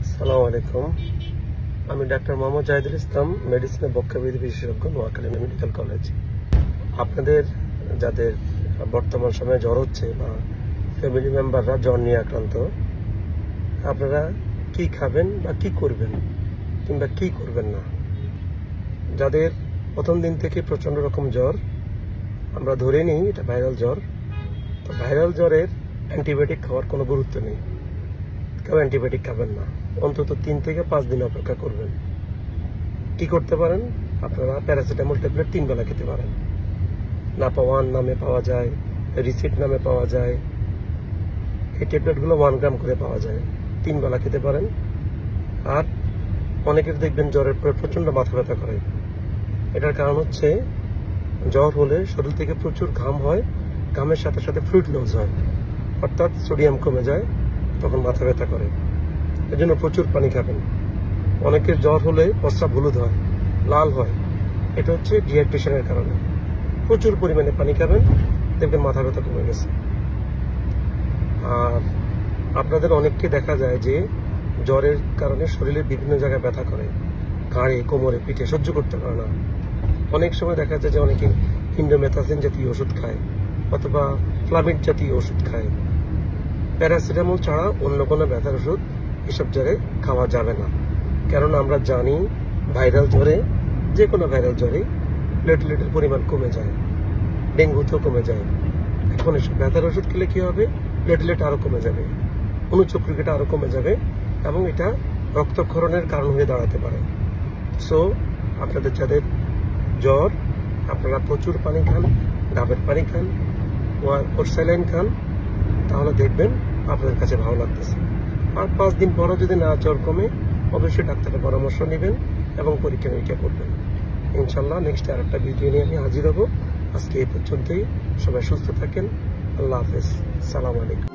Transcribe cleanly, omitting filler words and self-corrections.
আসসালামু আলাইকুম। আমি ডাক্তার মোহাম্মদ জাহিদুল ইসলাম, মেডিসিনের বক্ষবিধি বিশেষজ্ঞ, নোয়াখালী মেডিকেল কলেজ। আপনাদের যাদের বর্তমান সময়ে জ্বর হচ্ছে বা ফ্যামিলি মেম্বাররা জ্বর নিয়ে আক্রান্ত, আপনারা কি খাবেন বা কি করবেন কিংবা কি করবেন না। যাদের প্রথম দিন থেকে প্রচন্ড রকম জ্বর, আমরা ধরে নিই এটা ভাইরাল জ্বর, তো ভাইরাল জ্বরের অ্যান্টিবায়োটিক খাওয়ার কোনো গুরুত্ব নেই। কেউ অ্যান্টিবায়োটিক খাবেন না, অন্তত 3 থেকে 5 দিন অপেক্ষা করবেন। কি করতে পারেন? আপনারা প্যারাসিটামল ট্যাবলেট 3 বেলা খেতে পারেন। নাপা-1 নামে পাওয়া যায়, রিসিট নামে পাওয়া যায়। এই ট্যাবলেটগুলো 1 গ্রাম করে পাওয়া যায়, 3 বেলা খেতে পারেন। আর অনেকের দেখবেন জ্বরের পরে প্রচন্ড মাথা ব্যথা করে। এটার কারণ হচ্ছে জ্বর হলে শরীর থেকে প্রচুর ঘাম হয়, ঘামের সাথে সাথে ফ্লুইড লস হয়, অর্থাৎ সোডিয়াম কমে যায়, তখন মাথা ব্যথা করে। এই জন্য প্রচুর পানি খাবেন। অনেকের জ্বর হলে প্রস্রাব হলুদ হয়, লাল হয়, এটা হচ্ছে ডিহাইড্রেশনের কারণে। প্রচুর পরিমাণে পানি খাবেন, দেখবেন মাথা ব্যথা কমে গেছে। আর আপনাদের অনেককে দেখা যায় যে জ্বরের কারণে শরীরের বিভিন্ন জায়গায় ব্যথা করে, ঘাড়ে, কোমরে, পিঠে, সহ্য করতে পারে না। অনেক সময় দেখা যায় যে অনেকে ইন্ডোমেথাসিন জাতীয় ওষুধ খায় অথবা ফ্লামিড জাতীয় ওষুধ খায়। প্যারাসিটামল ছাড়া অন্য কোনো ব্যথার ওষুধ এসব জায়গায় খাওয়া যাবে না। কারণ আমরা জানি ভাইরাল জ্বরে, যে কোনো ভাইরাল জ্বরে প্লেটলেটের পরিমাণ কমে যায়, ডেঙ্গুতেও কমে যায়। এখন এসব ব্যথার ওষুধ খেলে কি হবে? প্লেটলেট আরো কমে যাবে, অনুচক্রিকাটা আরো কমে যাবে এবং এটা রক্তক্ষরণের কারণ হয়ে দাঁড়াতে পারে। সো আপনাদের যাদের জ্বর, আপনারা প্রচুর পানি খান, ডাবের পানি খান, ওর স্যালাইন খান, তাহলে দেখবেন আপনাদের কাছে ভালো লাগতেছে। আর 5 দিন পরও যদি না জ্বর কমে, অবশ্যই ডাক্তারের পরামর্শ নেবেন এবং পরীক্ষা নিরীক্ষা করবেন। ইনশাল্লাহ নেক্সট আরেকটা ভিডিও নিয়ে আমি হাজির হব। আজকে এই পর্যন্তই। সবাই সুস্থ থাকেন। আল্লাহ হাফেজ। সালাম আলাইকুম।